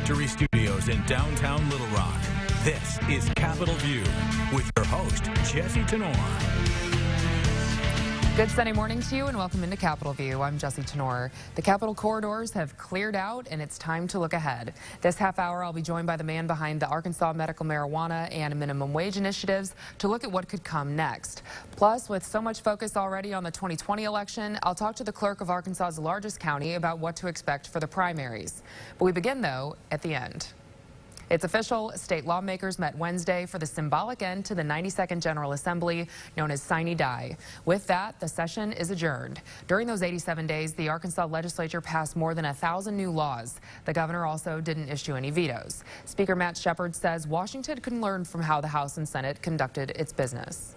Victory Studios in downtown Little Rock. This is Capitol View with your host, Jesse Tenor. Good Sunday morning to you and welcome into Capitol View. I'm Jesse Tenor. The Capitol corridors have cleared out and it's time to look ahead. This half hour, I'll be joined by the man behind the Arkansas medical marijuana and minimum wage initiatives to look at what could come next. Plus, with so much focus already on the 2020 election, I'll talk to the clerk of Arkansas's largest county about what to expect for the primaries. But we begin, though, at the end. It's official. State lawmakers met Wednesday for the symbolic end to the 92nd General Assembly, known as Sine Die. With that, the session is adjourned. During those 87 days, the Arkansas legislature passed more than 1,000 new laws. The governor also didn't issue any vetoes. Speaker Matt Shepard says Washington can learn from how the House and Senate conducted its business.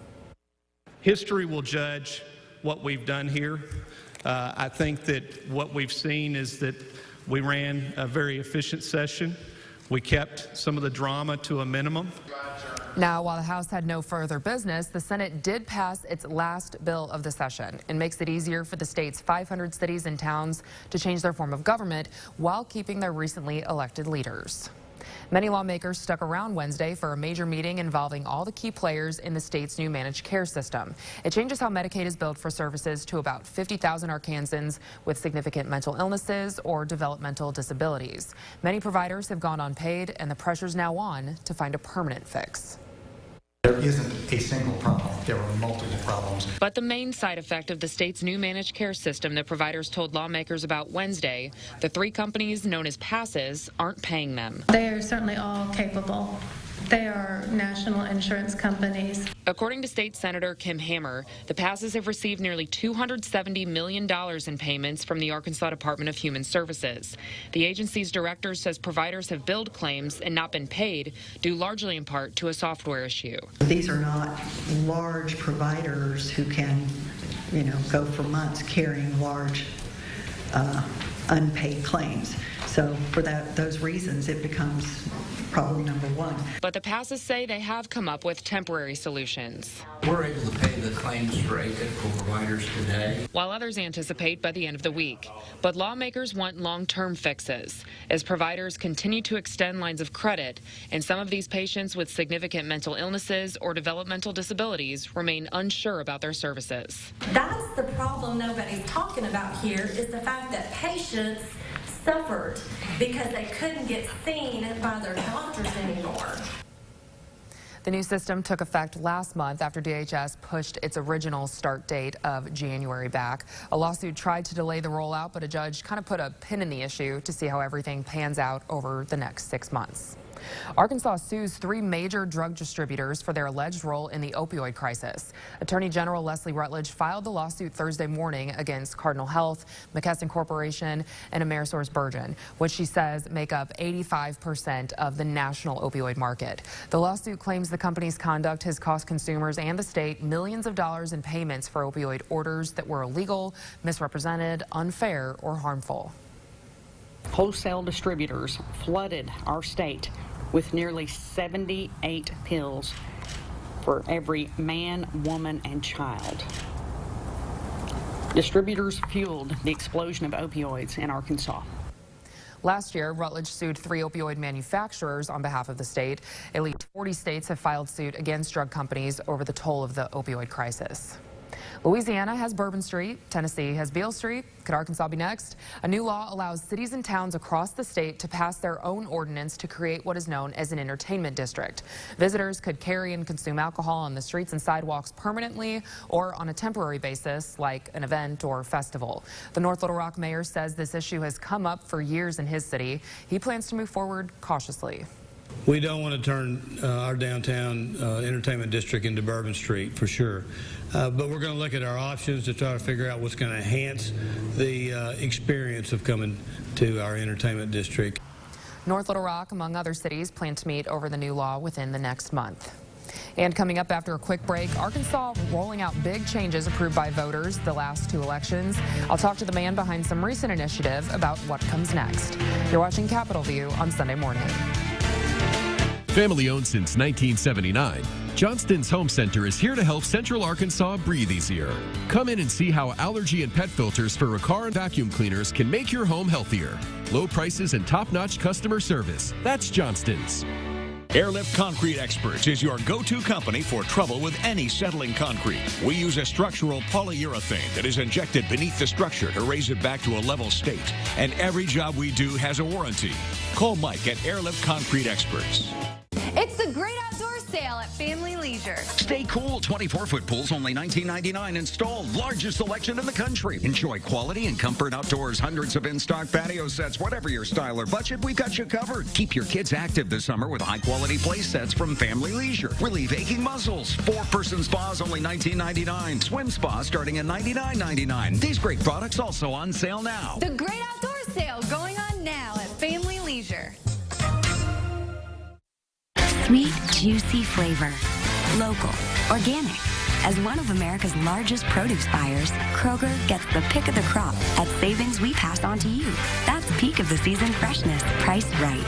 History will judge what we've done here. I think that what we've seen is that we ran a very efficient session. We kept some of the drama to a minimum. Now, while the House had no further business, the Senate did pass its last bill of the session and makes it easier for the state's 500 cities and towns to change their form of government while keeping their recently elected leaders. Many lawmakers stuck around Wednesday for a major meeting involving all the key players in the state's new managed care system. It changes how Medicaid is billed for services to about 50,000 Arkansans with significant mental illnesses or developmental disabilities. Many providers have gone unpaid, and the pressure's now on to find a permanent fix. There isn't a single problem. There are multiple problems. But the main side effect of the state's new managed care system that providers told lawmakers about Wednesday, the three companies known as PASSes aren't paying them. They are certainly all capable. They are national insurance companies. According to State Senator Kim Hammer, the PASSes have received nearly $270 million in payments from the Arkansas Department of Human Services. The agency's director says providers have billed claims and not been paid, due largely in part to a software issue. These are not large providers who can, go for months carrying large unpaid claims. So for those reasons, it becomes problem number one. But the PASSes say they have come up with temporary solutions. We're able to pay the claims rate for providers today, while others anticipate by the end of the week. But lawmakers want long-term fixes as providers continue to extend lines of credit, and some of these patients with significant mental illnesses or developmental disabilities remain unsure about their services. That's the problem nobody's talking about here, is the fact that patients suffered because they couldn't get seen by their doctors anymore. The new system took effect last month after DHS pushed its original start date of January back. A lawsuit tried to delay the rollout, but a judge kind of put a pin in the issue to see how everything pans out over the next 6 months. Arkansas sues 3 major drug distributors for their alleged role in the opioid crisis. Attorney General Leslie Rutledge filed the lawsuit Thursday morning against Cardinal Health, McKesson Corporation, and AmerisourceBergen, which she says make up 85% of the national opioid market. The lawsuit claims the company's conduct has cost consumers and the state millions of dollars in payments for opioid orders that were illegal, misrepresented, unfair, or harmful. Wholesale distributors flooded our state with nearly 78 pills for every man, woman, and child. Distributors fueled the explosion of opioids in Arkansas. Last year, Rutledge sued 3 opioid manufacturers on behalf of the state. At least 40 states have filed suit against drug companies over the toll of the opioid crisis. Louisiana has Bourbon Street, Tennessee has Beale Street. Could Arkansas be next? A new law allows cities and towns across the state to pass their own ordinance to create what is known as an entertainment district. Visitors could carry and consume alcohol on the streets and sidewalks permanently or on a temporary basis like an event or festival. The North Little Rock mayor says this issue has come up for years in his city. He plans to move forward cautiously. We don't want to turn our downtown entertainment district into Bourbon Street, for sure. But we're going to look at our options to try to figure out what's going to enhance the experience of coming to our entertainment district. North Little Rock, among other cities, plan to meet over the new law within the next month. And coming up after a quick break, Arkansas rolling out big changes approved by voters the last 2 elections. I'll talk to the man behind some recent initiative about what comes next. You're watching Capitol View on Sunday morning. Family owned since 1979, Johnston's Home Center is here to help Central Arkansas breathe easier. Come in and see how allergy and pet filters for Riccar and vacuum cleaners can make your home healthier. Low prices and top-notch customer service. That's Johnston's. Airlift Concrete Experts is your go-to company for trouble with any settling concrete. We use a structural polyurethane that is injected beneath the structure to raise it back to a level state. And every job we do has a warranty. Call Mike at Airlift Concrete Experts. It's the Great Outdoor Sale at Family Leisure. Stay cool. 24-foot pools, only $19.99 installed. Largest selection in the country. Enjoy quality and comfort outdoors. Hundreds of in-stock patio sets. Whatever your style or budget, we've got you covered. Keep your kids active this summer with high-quality play sets from Family Leisure. Relieve aching muscles. 4-person spas, only $19.99. Swim spa starting at $99.99. These great products also on sale now. The Great Outdoor Sale going on now at Family Leisure. Sweet, juicy flavor. Local. Organic. As one of America's largest produce buyers, Kroger gets the pick of the crop at savings we pass on to you. That's peak of the season freshness, priced right.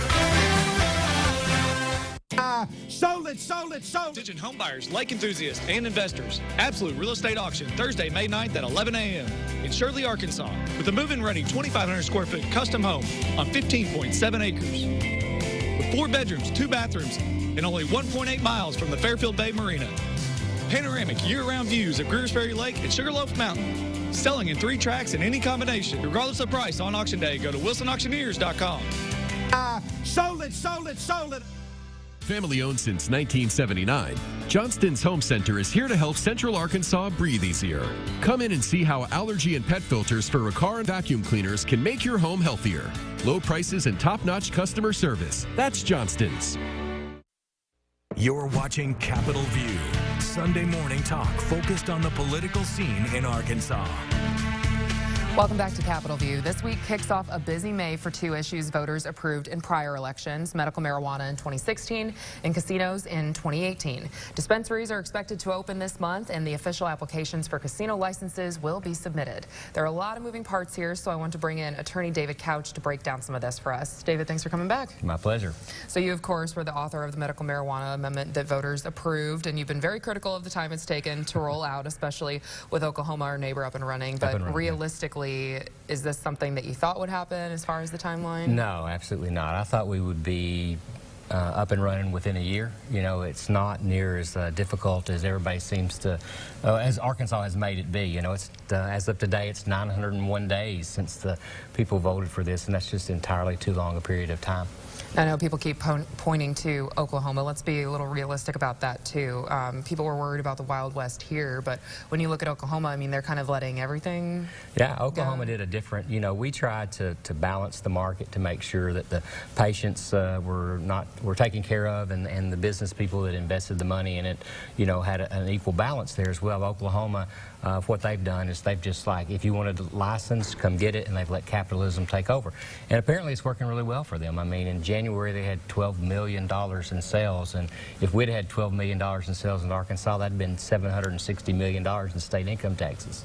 Sold it, sold it, sold it. Attention home buyers, lake enthusiasts, and investors. Absolute Real Estate Auction, Thursday, May 9th at 11 a.m. in Shirley, Arkansas, with a move-in ready 2,500 square foot custom home on 15.7 acres. With 4 bedrooms, 2 bathrooms, and only 1.8 miles from the Fairfield Bay Marina. Panoramic year-round views of Greers Ferry Lake and Sugarloaf Mountain. Selling in 3 tracks in any combination. Regardless of price on auction day, go to wilsonauctioneers.com. Sold it, sold it, sold it. Family owned since 1979, Johnston's Home Center is here to help Central Arkansas breathe easier. Come in and see how allergy and pet filters for Riccar and vacuum cleaners can make your home healthier. Low prices and top-notch customer service. That's Johnston's. You're watching Capitol View, Sunday morning talk focused on the political scene in Arkansas. Welcome back to Capitol View. This week kicks off a busy May for 2 issues voters approved in prior elections: medical marijuana in 2016 and casinos in 2018. Dispensaries are expected to open this month, and the official applications for casino licenses will be submitted. There are a lot of moving parts here, so I want to bring in attorney David Couch to break down some of this for us. David, thanks for coming back. My pleasure. So you, of course, were the author of the medical marijuana amendment that voters approved, and you've been very critical of the time it's taken to roll out, especially with Oklahoma, our neighbor, up and running. But realistically, is this something that you thought would happen as far as the timeline? No, absolutely not. I thought we would be up and running within a year. You know, it's not near as difficult as everybody seems to, as Arkansas has made it be. You know, it's as of today, it's 901 days since the people voted for this, and that's just entirely too long a period of time. I know people keep pointing to Oklahoma. Let's be a little realistic about that, too. People were worried about the Wild West here, but when you look at Oklahoma, I mean, they're kind of letting everything Oklahoma did a different, you know, we tried to balance the market to make sure that the patients were taken care of, and the business people that invested the money in it, you know, had an equal balance there as well. Oklahoma, what they've done is they've just, like, if you wanted a license, come get it, and they've let capitalism take over. And apparently it's working really well for them. I mean, in January they had $12 million in sales, and if we'd had $12 million in sales in Arkansas, that'd been $760 million in state income taxes.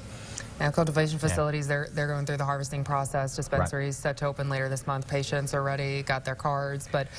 Now, cultivation facilities, they're going through the harvesting process. Dispensaries set to open later this month. Patients are ready, got their cards. But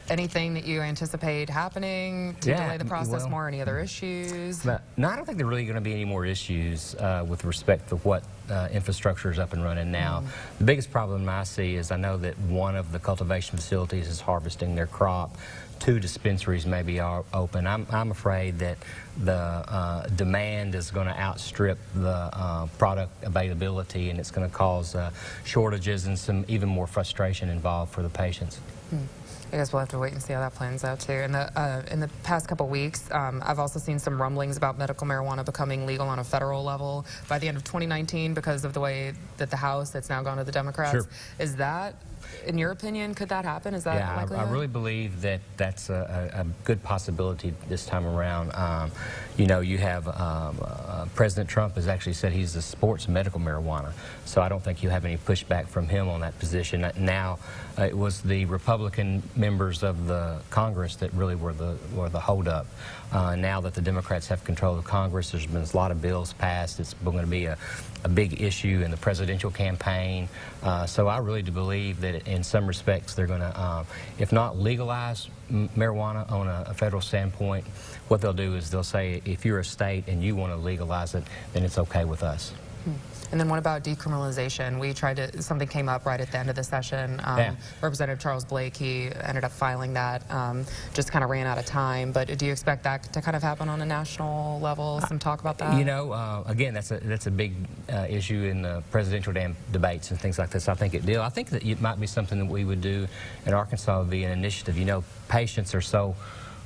anything that you anticipate happening to delay the process more? Any other issues? No, I don't think there are really going to be any more issues with respect to what infrastructure is up and running now. The biggest problem I see is I know that one of the cultivation facilities is harvesting their crop. 2 dispensaries may be open. I'm afraid that the demand is going to outstrip the product availability, and it's going to cause shortages and some even more frustration involved for the patients. I guess we'll have to wait and see how that plans out, too. In the past couple weeks, I've also seen some rumblings about medical marijuana becoming legal on a federal level by the end of 2019 because of the way that the House, that's now gone to the Democrats. Sure. Is that, in your opinion, could that happen? Is that likely? I really believe that that's a good possibility this time around. You know, you have President Trump has actually said he supports medical marijuana, so I don't think you have any pushback from him on that position. Now, it was the Republican members of the Congress that really were the holdup. Now that the Democrats have control of Congress, there's been a lot of bills passed. It's going to be a big issue in the presidential campaign. So I really do believe that in some respects they're going to, if not legalize marijuana on a federal standpoint, what they'll do is they'll say if you're a state and you want to legalize it, then it's okay with us. And then what about decriminalization? We tried to, something came up right at the end of the session. Representative Charles Blake, he ended up filing that, just kind of ran out of time. But do you expect that to kind of happen on a national level? Some talk about that? You know, again, that's a big issue in the presidential debates and things like this. I think I think that it might be something that we would do in Arkansas, would be an initiative. You know, patients are so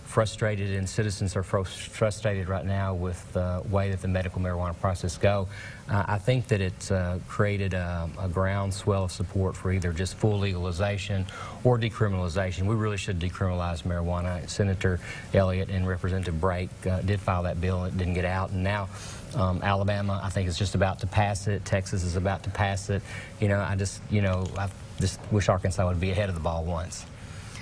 frustrated and citizens are frustrated right now with the way that the medical marijuana process go. I think that it's created a groundswell of support for either just full legalization or decriminalization. We really should decriminalize marijuana. Senator Elliott and Representative Brake did file that bill and it didn't get out, and now Alabama, I think, is just about to pass it. Texas is about to pass it. You know, I just wish Arkansas would be ahead of the ball once.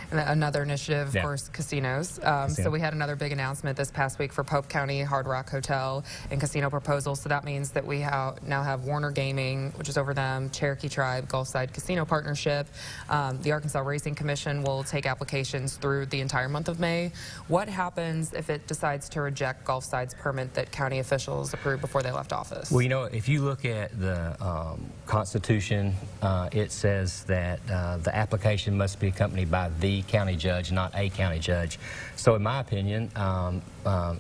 And another initiative, of course, casinos. So we had another big announcement this past week for Pope County Hard Rock Hotel and casino proposals. So that means that we now have Warner Gaming, which is over them, Cherokee Tribe, Gulfside Casino Partnership. The Arkansas Racing Commission will take applications through the entire month of May. What happens if it decides to reject Gulfside's permit that county officials approved before they left office? Well, you know, if you look at the Constitution, it says that the application must be accompanied by the county judge, not a county judge. So in my opinion,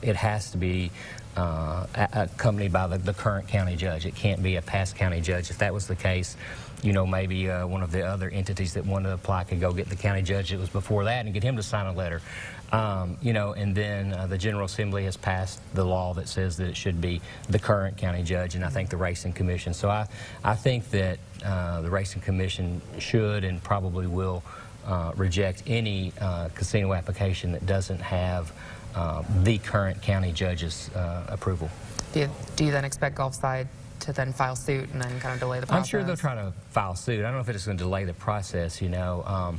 it has to be accompanied by the current county judge. It can't be a past county judge. If that was the case, you know, maybe one of the other entities that wanted to apply could go get the county judge that was before that and get him to sign a letter. You know, and then the General Assembly has passed the law that says that it should be the current county judge, and I think the Racing Commission. So I think that the Racing Commission should and probably will reject any casino application that doesn't have the current county judge's approval. Do you then expect Gulfside to then file suit and then kind of delay the process? I'm sure they'll try to file suit. I don't know if it's going to delay the process. You know,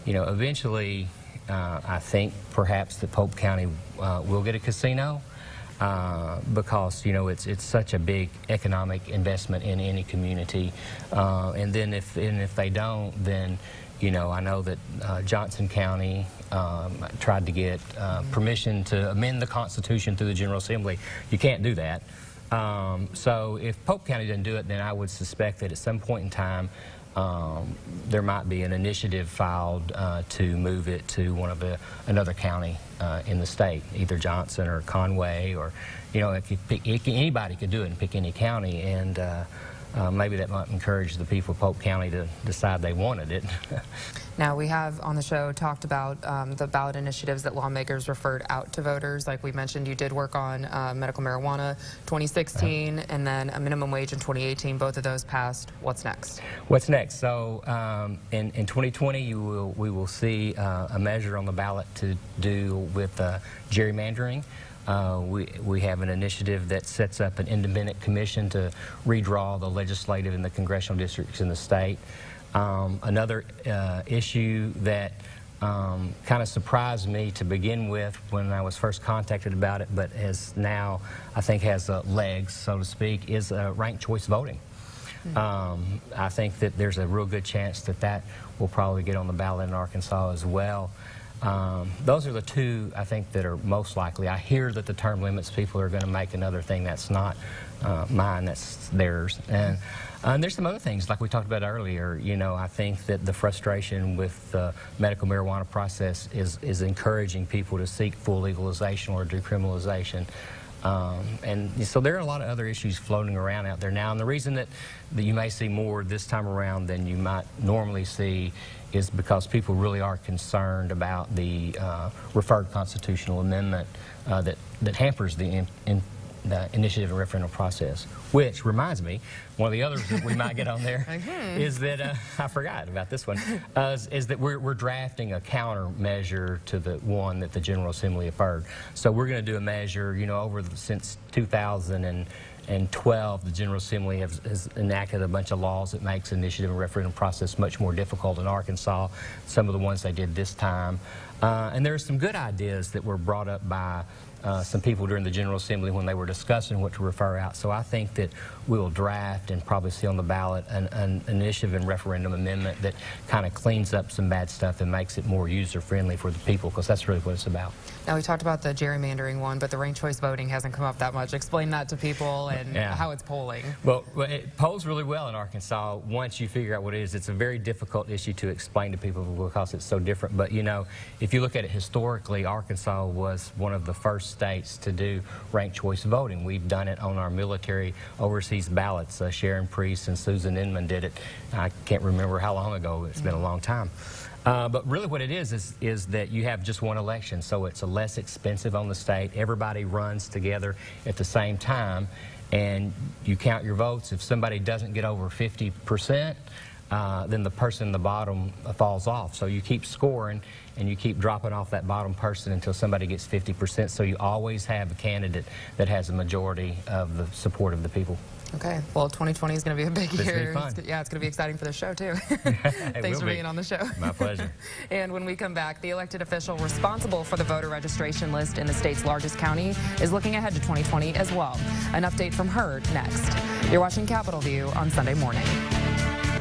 eventually, I think perhaps that Pope County will get a casino. Because, you know, it's such a big economic investment in any community, and then if they don't, then, you know, I know that Johnson County tried to get permission to amend the Constitution through the General Assembly. You can't do that. So if Pope County doesn't do it, then I would suspect that at some point in time there might be an initiative filed to move it to another county in the state, either Johnson or Conway, or, you know, if you pick, anybody could do it and pick any county, and maybe that might encourage the people of Pope County to decide they wanted it. Now, we have on the show talked about the ballot initiatives that lawmakers referred out to voters. Like we mentioned, you did work on medical marijuana 2016 and then a minimum wage in 2018. Both of those passed. What's next? What's next? So in 2020, we will see a measure on the ballot to do with gerrymandering. We have an initiative that sets up an independent commission to redraw the legislative and the congressional districts in the state. Another issue that kind of surprised me to begin with when I was first contacted about it, but has now, I think, has legs, so to speak, is ranked choice voting. I think that there's a real good chance that that will probably get on the ballot in Arkansas as well. Those are the two, I think, that are most likely. I hear that the term limits people are going to make another thing that's not mine, that's theirs. And there's some other things, like we talked about earlier. You know, I think that the frustration with the medical marijuana process is encouraging people to seek full legalization or decriminalization. And so there are a lot of other issues floating around out there now. And the reason that you may see more this time around than you might normally see is because people really are concerned about the referred constitutional amendment that hampers the initiative and referendum process. Which reminds me, one of the others that we might get on there is that, I forgot about this one, is that we're drafting a countermeasure to the one that the General Assembly affirmed. So we're going to do a measure, you know, since 2000 2012, the General Assembly has enacted a bunch of laws that makes initiative and referendum process much more difficult in Arkansas. Some of the ones they did this time. And there are some good ideas that were brought up by some people during the General Assembly when they were discussing what to refer out. So I think that we will draft and probably see on the ballot an initiative and referendum amendment that kind of cleans up some bad stuff and makes it more user-friendly for the people, because that's really what it's about. Now, we talked about the gerrymandering one, but the ranked choice voting hasn't come up that much. Explain that to people and how it's polling. Well, it polls really well in Arkansas once you figure out what it is. It's a very difficult issue to explain to people because it's so different. But, you know, if you look at it historically, Arkansas was one of the first states to do ranked choice voting. We've done it on our military overseas ballots. Sharon Priest and Susan Inman did it. I can't remember how long ago. It's been a long time. But really what it is that you have just one election, so it's less expensive on the state. Everybody runs together at the same time, and you count your votes. If somebody doesn't get over 50%, then the person in the bottom falls off. So you keep scoring, and you keep dropping off that bottom person until somebody gets 50%. So you always have a candidate that has a majority of the support of the people. Okay. Well, 2020 is going to be a big year. Fun. Yeah, it's going to be exciting for the show, too. Thanks for being on the show. My pleasure. And when we come back, the elected official responsible for the voter registration list in the state's largest county is looking ahead to 2020 as well. An update from her next. You're watching Capitol View on Sunday morning.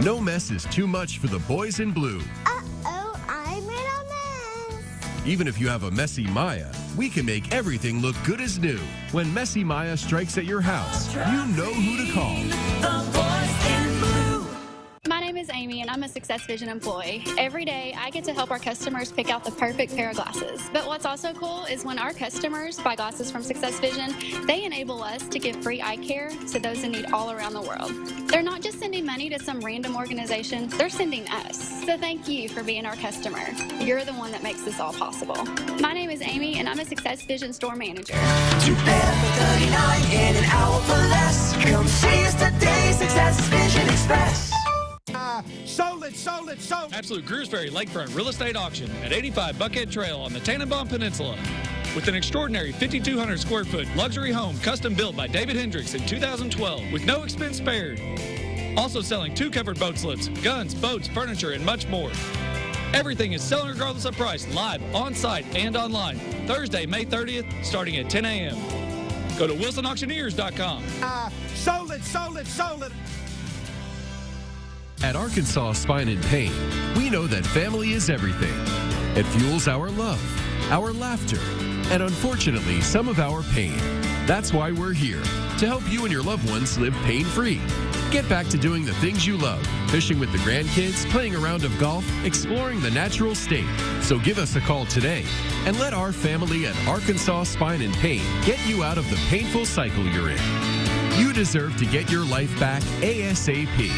No mess is too much for the boys in blue. Uh-oh, I made a mess. Even if you have a messy Maya, we can make everything look good as new. When Messy Maya strikes at your house, you know who to call. The boys in blue. My name is Amy, and I'm a Success Vision employee. Every day, I get to help our customers pick out the perfect pair of glasses. But what's also cool is when our customers buy glasses from Success Vision, they enable us to give free eye care to those in need all around the world. They're not just sending money to some random organization, they're sending us. So thank you for being our customer. You're the one that makes this all possible. My name is Amy, and I'm a Success Vision store manager. 2 pair for $39 in an hour for less. Come see us today, Success Vision Express. Sold it, sold it, sold it. Absolute Greers Ferry Lakefront Real Estate Auction at 85 Buckhead Trail on the Tannenbaum Peninsula. With an extraordinary 5,200 square foot luxury home custom built by David Hendricks in 2012 with no expense spared. Also selling 2 covered boat slips, guns, boats, furniture, and much more. Everything is selling regardless of price, live, on site, and online. Thursday, May 30th, starting at 10 a.m. Go to WilsonAuctioneers.com. Sold it, sold it, sold it. At Arkansas Spine and Pain, we know that family is everything. It fuels our love, our laughter, and unfortunately, some of our pain. That's why we're here, to help you and your loved ones live pain-free. Get back to doing the things you love, fishing with the grandkids, playing a round of golf, exploring the natural state. So give us a call today and let our family at Arkansas Spine and Pain get you out of the painful cycle you're in. You deserve to get your life back ASAP.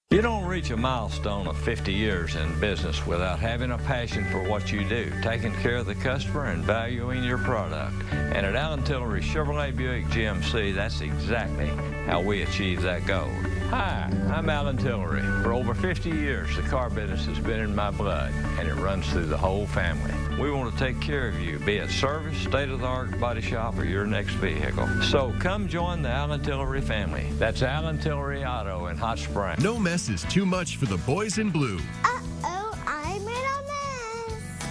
You don't reach a milestone of 50 years in business without having a passion for what you do, taking care of the customer and valuing your product. And at Allen Tillery Chevrolet Buick GMC, that's exactly how we achieve that goal. Hi, I'm Allen Tillery. For over 50 years, the car business has been in my blood, and it runs through the whole family. We want to take care of you, be it service, state-of-the-art body shop, or your next vehicle. So come join the Allen Tillery family. That's Allen Tillery Auto in Hot Springs. No mess is too much for the boys in blue. Uh-oh, I made a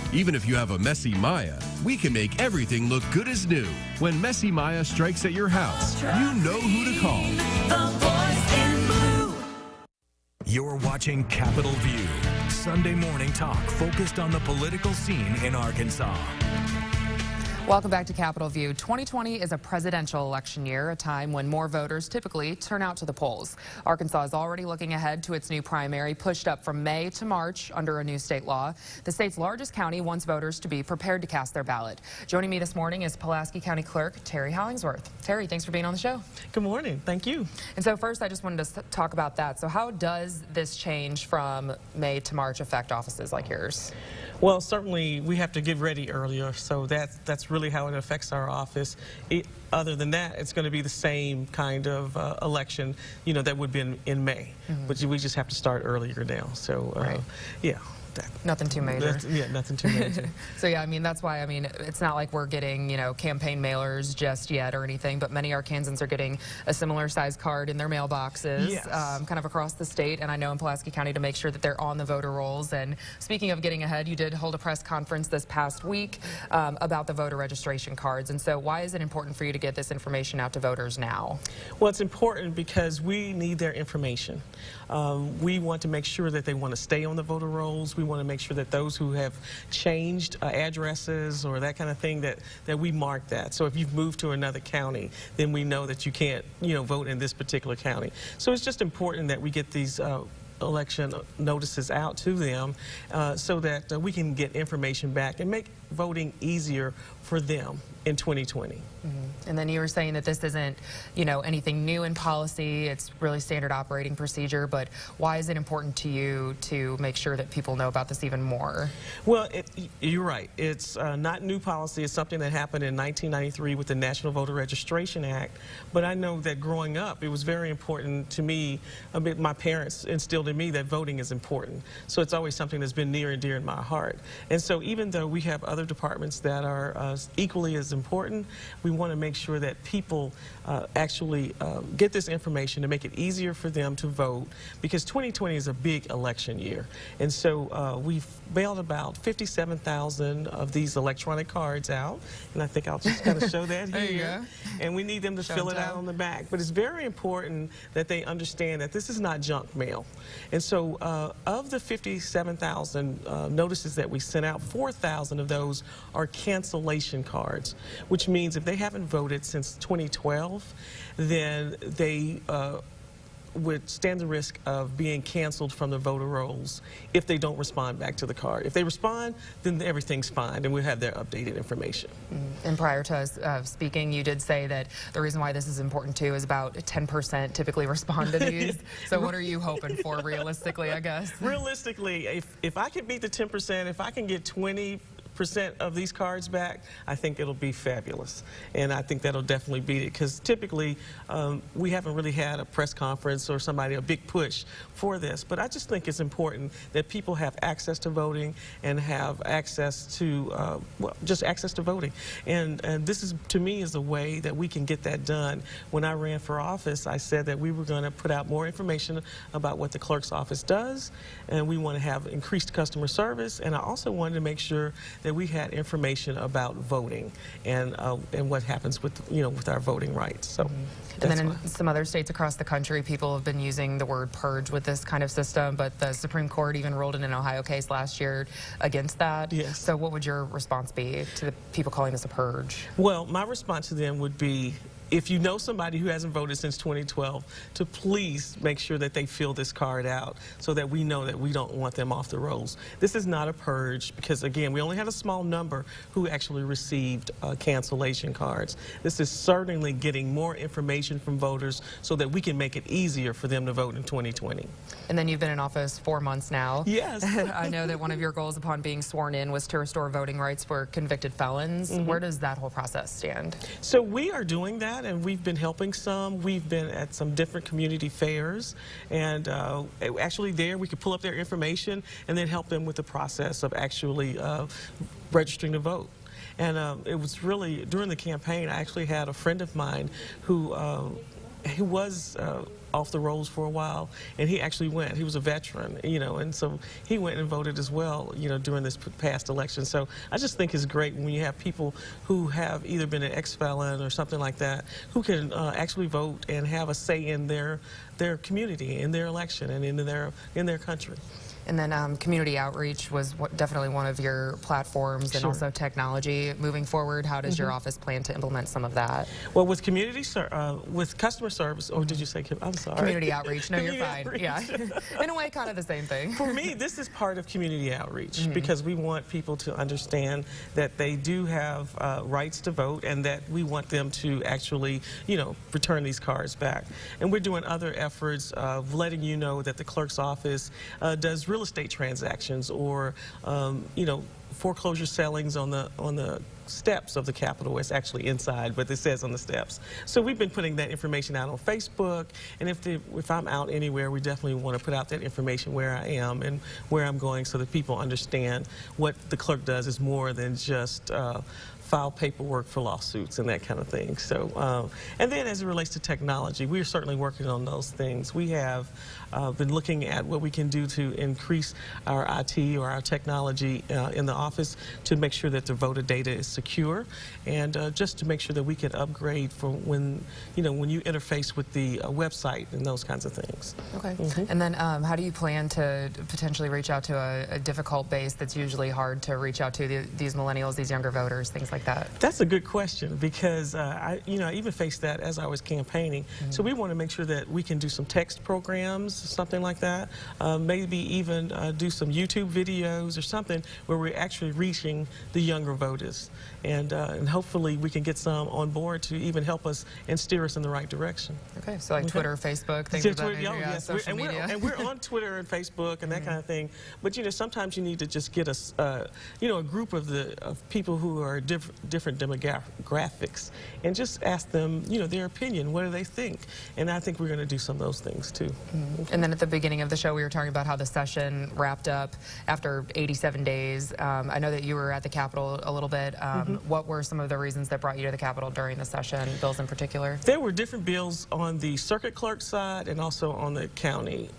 mess. Even if you have a messy Maya, we can make everything look good as new. When Messy Maya strikes at your house, you know who to call. The boys in blue. You're watching Capitol View, Sunday morning talk focused on the political scene in Arkansas. Welcome back to Capitol View. 2020 is a presidential election year, a time when more voters typically turn out to the polls. Arkansas is already looking ahead to its new primary, pushed up from May to March under a new state law. The state's largest county wants voters to be prepared to cast their ballot. Joining me this morning is Pulaski County Clerk Terry Hollingsworth. Terry, thanks for being on the show. Good morning. Thank you. And so first, I just wanted to talk about that. So how does this change from May to March affect offices like yours? Well, certainly we have to get ready earlier, so that's really how it affects our office. Other than that, it's going to be the same kind of election, you know, that would be in May, but we just have to start earlier now. So, right. yeah. Nothing too major. Yeah, nothing too major. So yeah, I mean, that's why, I mean, it's not like we're getting, you know, campaign mailers just yet or anything, but many Arkansans are getting a similar size card in their mailboxes, Yes. kind of across the state, and I know in Pulaski County to make sure that they're on the voter rolls. And speaking of getting ahead, you did hold a press conference this past week about the voter registration cards. And so why is it important for you to get this information out to voters now? Well, it's important because we need their information. We want to make sure that they want to stay on the voter rolls. We want to make sure that those who have changed addresses or that kind of thing, that we mark that. So if you've moved to another county, then we know that you can't, you know, vote in this particular county. So it's just important that we get these election notices out to them so that we can get information back and make voting easier for them in 2020. And then you were saying that this isn't, you know, anything new in policy. It's really standard operating procedure. But why is it important to you to make sure that people know about this even more? Well, you're right. It's not new policy. It's something that happened in 1993 with the National Voter Registration Act. But I know that growing up, it was very important to me. My parents instilled in me that voting is important. So it's always something that's been near and dear in my heart. And so even though we have other departments that are equally as important, we want to make sure that people actually get this information to make it easier for them to vote, because 2020 is a big election year. And so we've mailed about 57,000 of these electronic cards out, and I think I'll just kind of show that here. There you go. And we need them to fill it out on the back. But it's very important that they understand that this is not junk mail. And so of the 57,000 notices that we sent out, 4,000 of those are cancellation cards, which means if they haven't voted since 2012, then they would stand the risk of being canceled from the voter rolls if they don't respond back to the card. If they respond, then everything's fine, and we'll have their updated information. And prior to us speaking, you did say that the reason why this is important too is about 10% typically respond to these. So what are you hoping for realistically, I guess? Realistically, if I can beat the 10%, if I can get 20% of these cards back, I think it'll be fabulous. And I think that'll definitely beat it, because typically we haven't really had a press conference or a big push for this. But I just think it's important that people have access to voting and have access to, just access to voting. And this is, to me, is a way that we can get that done. When I ran for office, I said that we were going to put out more information about what the clerk's office does, and we want to have increased customer service. And I also wanted to make sure that we had information about voting and what happens with, you know, with our voting rights. So. And then in some other states across the country, people have been using the word purge with this kind of system, but the Supreme Court even ruled in an Ohio case last year against that. Yes. So what would your response be to the people calling this a purge? Well, my response to them would be, if you know somebody who hasn't voted since 2012, to please make sure that they fill this card out so that we know that we don't want them off the rolls. This is not a purge because, again, we only had a small number who actually received cancellation cards. This is certainly getting more information from voters so that we can make it easier for them to vote in 2020. And then you've been in office 4 months now. Yes. I know that one of your goals upon being sworn in was to restore voting rights for convicted felons. Where does that whole process stand? So we are doing that, and we've been helping some. We've been at some different community fairs, and actually there we could pull up their information and then help them with the process of actually registering to vote. And it was really, during the campaign, I actually had a friend of mine who was off the rolls for a while, and he actually went. He was a veteran, you know, and so he went and voted as well, you know, during this past election. So I just think it's great when you have people who have either been an ex-felon or something like that, who can actually vote and have a say in their community, in their election, and in their country. And then community outreach was definitely one of your platforms, and also technology. Moving forward, how does your office plan to implement some of that? Well, with with customer service, or did you say, I'm sorry? Community outreach. No, Community you're fine. outreach. Yeah. In a way, kind of the same thing. For me, this is part of community outreach because we want people to understand that they do have rights to vote, and that we want them to actually, you know, return these cards back. And we're doing other efforts of letting you know that the clerk's office does real estate transactions, or you know, foreclosure sellings on the steps of the Capitol. It's actually inside, but it says on the steps. So we've been putting that information out on Facebook, and if I'm out anywhere, we definitely want to put out that information where I am and where I'm going so that people understand what the clerk does is more than just file paperwork for lawsuits and that kind of thing. So, and then as it relates to technology, we're certainly working on those things. We have been looking at what we can do to increase our IT or our technology in the office to make sure that the voter data is secure, and just to make sure that we can upgrade for when you interface with the website and those kinds of things. Okay. And then how do you plan to potentially reach out to a difficult base that's usually hard to reach out to, these millennials, these younger voters, things like that? That's a good question, because I even faced that as I was campaigning. So we want to make sure that we can do some text programs, something like that, maybe even do some YouTube videos or something where we're actually reaching the younger voters, and hopefully we can get some on board to even help us and steer us in the right direction. Okay, so like Twitter, Facebook, things like that. Yes, social media. And we're on Twitter and Facebook and that kind of thing. But sometimes you need to just get us, a group of people who are different demographics, and just ask them, their opinion. What do they think? And I think we're going to do some of those things too. And then at the beginning of the show, we were talking about how the session wrapped up after 87 days. I know that you were at the Capitol a little bit. What were some of the reasons that brought you to the Capitol during the session, bills in particular? There were different bills on the circuit clerk side and also on the county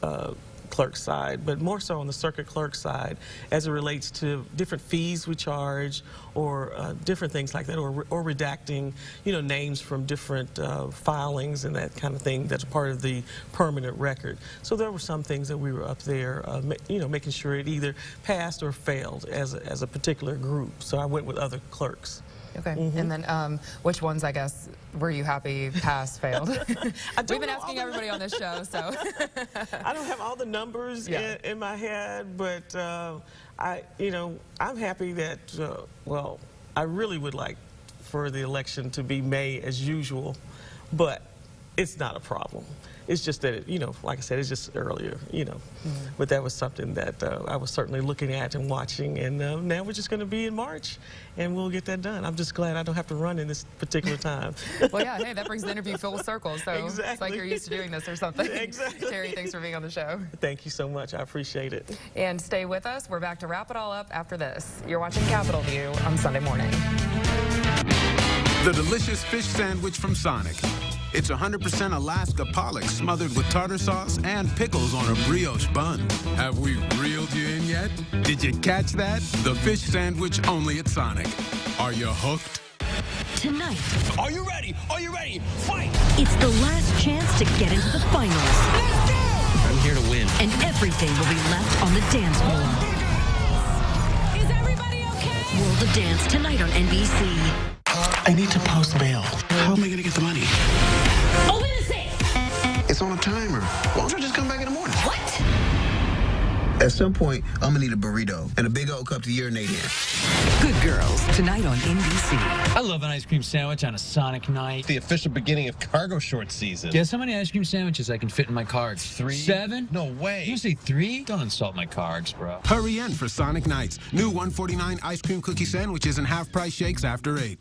clerk side, but more so on the circuit clerk side as it relates to different fees we charge, or different things like that, or redacting, names from different filings and that kind of thing that's part of the permanent record. So there were some things that we were up there, making sure it either passed or failed as a particular group. So I went with other clerks. Okay, and then which ones, I guess, were you happy passed, failed? We've been asking everybody on this show, so. I don't have all the numbers in my head, but I'm happy that, well, I really would like for the election to be May as usual, but it's not a problem. It's just that, like I said, it's just earlier, But that was something that I was certainly looking at and watching, and now we're just going to be in March, and we'll get that done. I'm just glad I don't have to run in this particular time. Well, yeah, hey, that brings the interview full circle, so exactly. It's like you're used to doing this or something. Exactly. Terry, thanks for being on the show. Thank you so much. I appreciate it. And stay with us. We're back to wrap it all up after this. You're watching Capitol View on Sunday morning. The delicious fish sandwich from Sonic. It's 100% Alaska pollock smothered with tartar sauce and pickles on a brioche bun. Have we reeled you in yet? Did you catch that? The fish sandwich only at Sonic. Are you hooked? Tonight. Are you ready? Are you ready? Fight! It's the last chance to get into the finals. Let's go! I'm here to win. And everything will be left on the dance floor. Is everybody okay? World of Dance tonight on NBC. I need to post bail. How am I going to get the money? Open the safe! It's on a timer. Why don't you just come back in the morning? What? At some point, I'm going to need a burrito and a big old cup to urinate in. Good Girls, tonight on NBC. I love an ice cream sandwich on a Sonic night. The official beginning of cargo short season. Guess how many ice cream sandwiches I can fit in my cards? 3? 7? No way. You say 3? Don't insult my cards, bro. Hurry in for Sonic Nights. New $1.49 ice cream cookie sandwiches and half-price shakes after 8.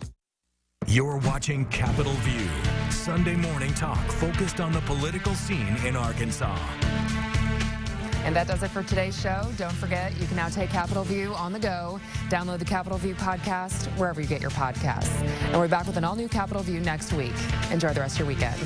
You're watching Capitol View, Sunday morning talk focused on the political scene in Arkansas. And that does it for today's show. Don't forget, you can now take Capitol View on the go. Download the Capitol View podcast wherever you get your podcasts. And we're back with an all-new Capitol View next week. Enjoy the rest of your weekend.